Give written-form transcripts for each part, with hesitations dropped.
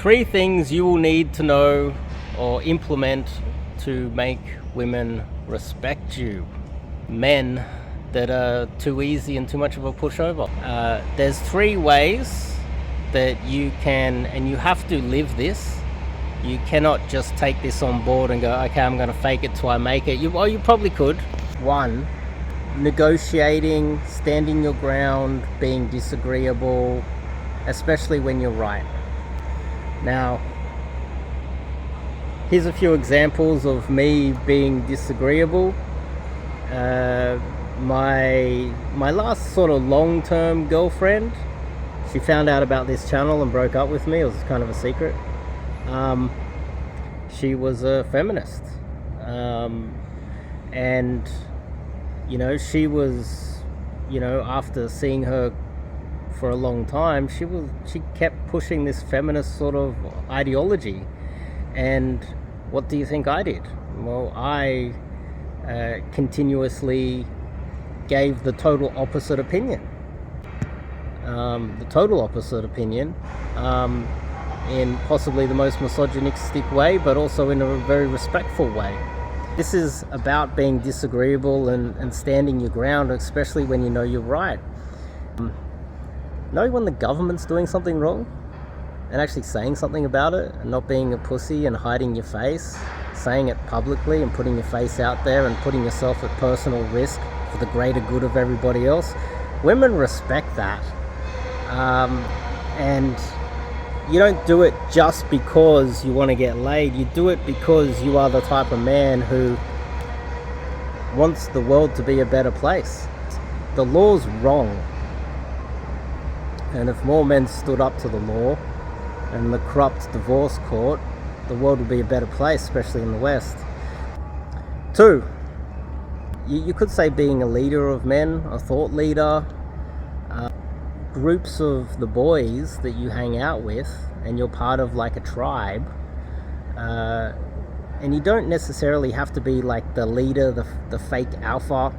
3 things you will need to know or implement to make women respect you. Men that are too easy and too much of a pushover. There's 3 ways that you can, and you have to live this. You cannot just take this on board and go, okay, I'm going to fake it till I make it. You probably could. 1, negotiating, standing your ground, being disagreeable, especially when you're right. Now, here's a few examples of me being disagreeable. My last sort of long-term girlfriend, she found out about this channel and broke up with me. It was kind of a secret. She was a feminist, and she was, after seeing her for a long time, she kept pushing this feminist sort of ideology. And what do you think I did? Well, I continuously gave the total opposite opinion. In possibly the most misogynistic way, but also in a very respectful way. This is about being disagreeable and standing your ground, especially when you know you're right. Know when the government's doing something wrong and actually saying something about it, and not being a pussy and hiding your face, saying it publicly and putting your face out there and putting yourself at personal risk for the greater good of everybody else. Women respect that. And you don't do it just because you want to get laid. You do it because you are the type of man who wants the world to be a better place. The law's wrong. And if more men stood up to the law and the corrupt divorce court, the world would be a better place, especially in the West. 2, you could say being a leader of men, a thought leader. Groups of the boys that you hang out with, and you're part of like a tribe, and you don't necessarily have to be like the leader, the fake alpha,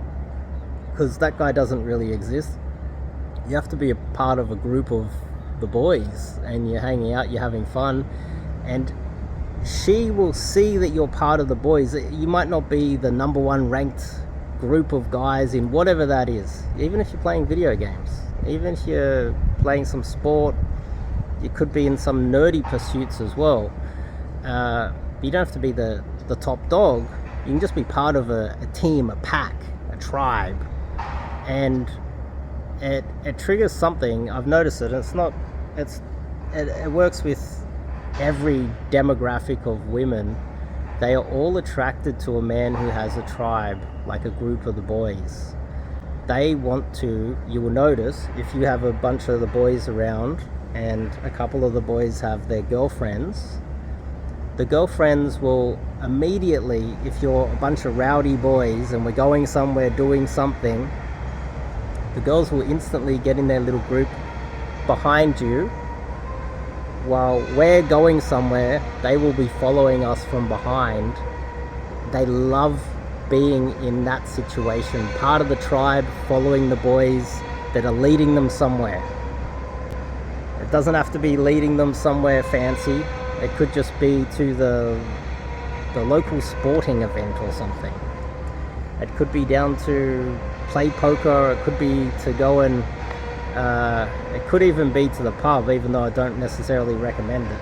because that guy doesn't really exist. You have to be a part of a group of the boys, and you're hanging out, you're having fun, and she will see that you're part of the boys. You might not be the number 1 ranked group of guys in whatever that is, even if you're playing video games, even if you're playing some sport. You could be in some nerdy pursuits as well. You don't have to be the top dog. You can just be part of a team, a pack, a tribe, and it triggers something. I've noticed it. It works with every demographic of women. They are all attracted to a man who has a tribe, like a group of the boys. They want to, you will notice, if you have a bunch of the boys around and a couple of the boys have their girlfriends, the girlfriends will immediately, if you're a bunch of rowdy boys and we're going somewhere doing something, the girls will instantly get in their little group behind you. While we're going somewhere, they will be following us from behind. They love being in that situation, part of the tribe, following the boys that are leading them somewhere. It doesn't have to be leading them somewhere fancy. It could just be to the local sporting event or something. It could be down to play poker. It could be to go and it could even be to the pub, even though I don't necessarily recommend it.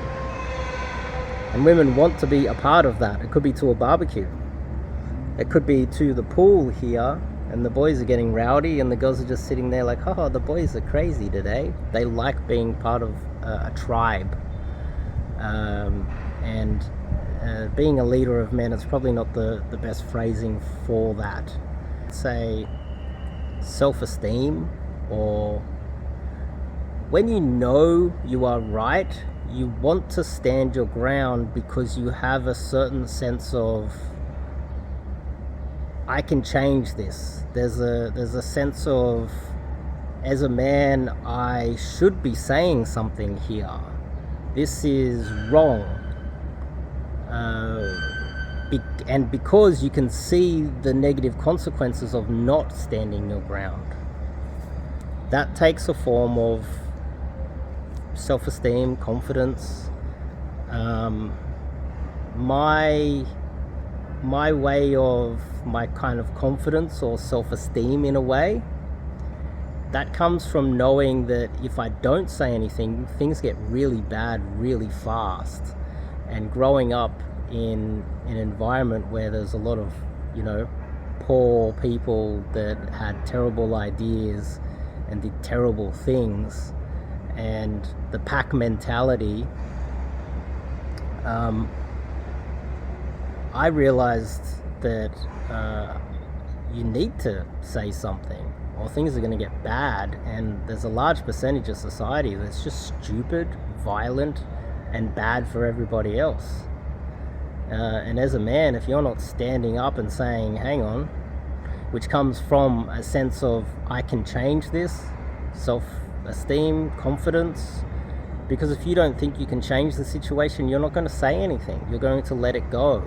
And women want to be a part of that. It could be to a barbecue. It could be to the pool here, and the boys are getting rowdy and the girls are just sitting there like, oh, the boys are crazy today. They like being part of a tribe. And being a leader of men is probably not the best phrasing for that. Say self-esteem, or when you know you are right, you want to stand your ground because you have a certain sense of, I can change this. There's a sense of, as a man, I should be saying something here. This is wrong. And because you can see the negative consequences of not standing your ground, that takes a form of self-esteem, confidence, My way of my kind of confidence or self-esteem, in a way, that comes from knowing that if I don't say anything, things get really bad really fast. And growing up in an environment where there's a lot of, poor people that had terrible ideas and did terrible things, and the pack mentality, I realized that you need to say something or things are going to get bad. And there's a large percentage of society that's just stupid, violent, and bad for everybody else. And as a man, if you're not standing up and saying, hang on, which comes from a sense of, I can change this, self-esteem, confidence, because if you don't think you can change the situation, you're not going to say anything. You're going to let it go.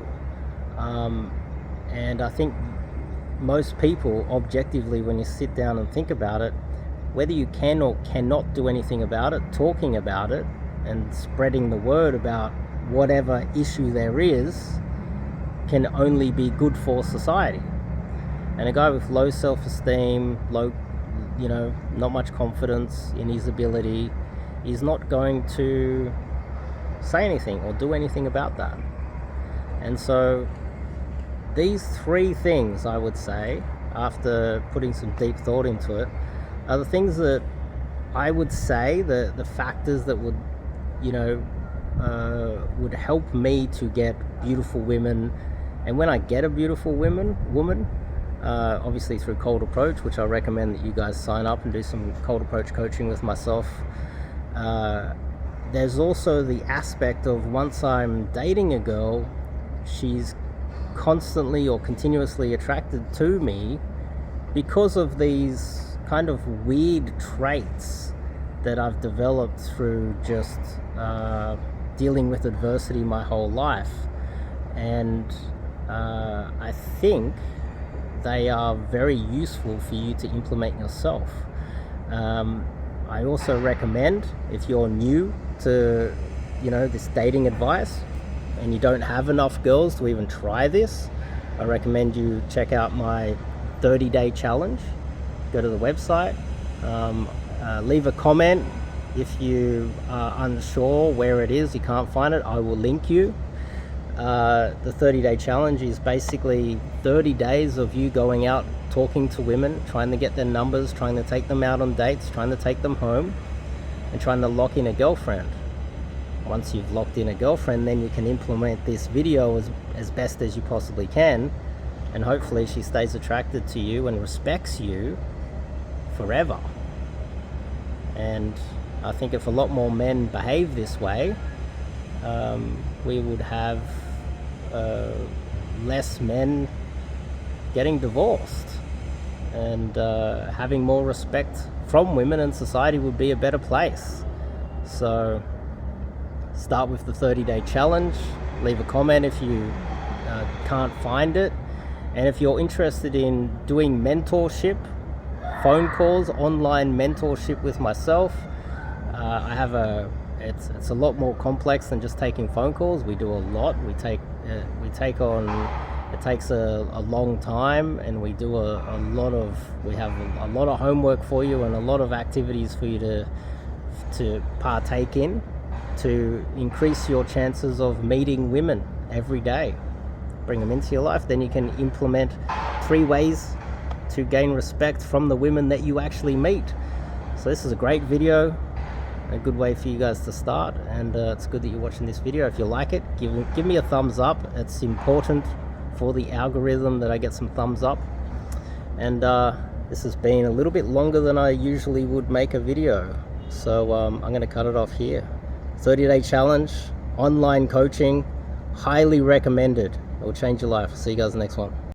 And I think most people, objectively, when you sit down and think about it, whether you can or cannot do anything about it, talking about it and spreading the word about whatever issue there is can only be good for society. And a guy with low self-esteem, not much confidence in his ability, is not going to say anything or do anything about that. And so these three things, I would say, after putting some deep thought into it, are the things that I would say, the factors that would help me to get beautiful women. And when I get a beautiful woman, obviously through Cold Approach, which I recommend that you guys sign up and do some Cold Approach coaching with myself. There's also the aspect of, once I'm dating a girl, she's constantly or continuously attracted to me because of these kind of weird traits that I've developed through just dealing with adversity my whole life. And I think they are very useful for you to implement yourself. I also recommend, if you're new to this dating advice and you don't have enough girls to even try this, I recommend you check out my 30-day challenge. Go to the website, leave a comment. If you are unsure where it is, you can't find it, I will link you. The 30-day challenge is basically 30 days of you going out, talking to women, trying to get their numbers, trying to take them out on dates, trying to take them home, and trying to lock in a girlfriend. Once you've locked in a girlfriend, then you can implement this video as best as you possibly can, and hopefully she stays attracted to you and respects you forever. And I think if a lot more men behave this way, we would have less men getting divorced, and having more respect from women, and society would be a better place. So start with the 30-day challenge. Leave a comment if you can't find it. And if you're interested in doing mentorship, phone calls, online mentorship with myself, I have it's a lot more complex than just taking phone calls. We do a lot. We take on, it takes a long time, and we do we have a lot of homework for you and a lot of activities for you to partake in, to increase your chances of meeting women every day. Bring them into your life. Then you can implement 3 ways to gain respect from the women that you actually meet. So this is a great video, a good way for you guys to start, and it's good that you're watching this video. If you like it, give me a thumbs up. It's important for the algorithm that I get some thumbs up. And this has been a little bit longer than I usually would make a video, so I'm going to cut it off here. 30-day challenge, online coaching, highly recommended. It will change your life. See you guys in the next one.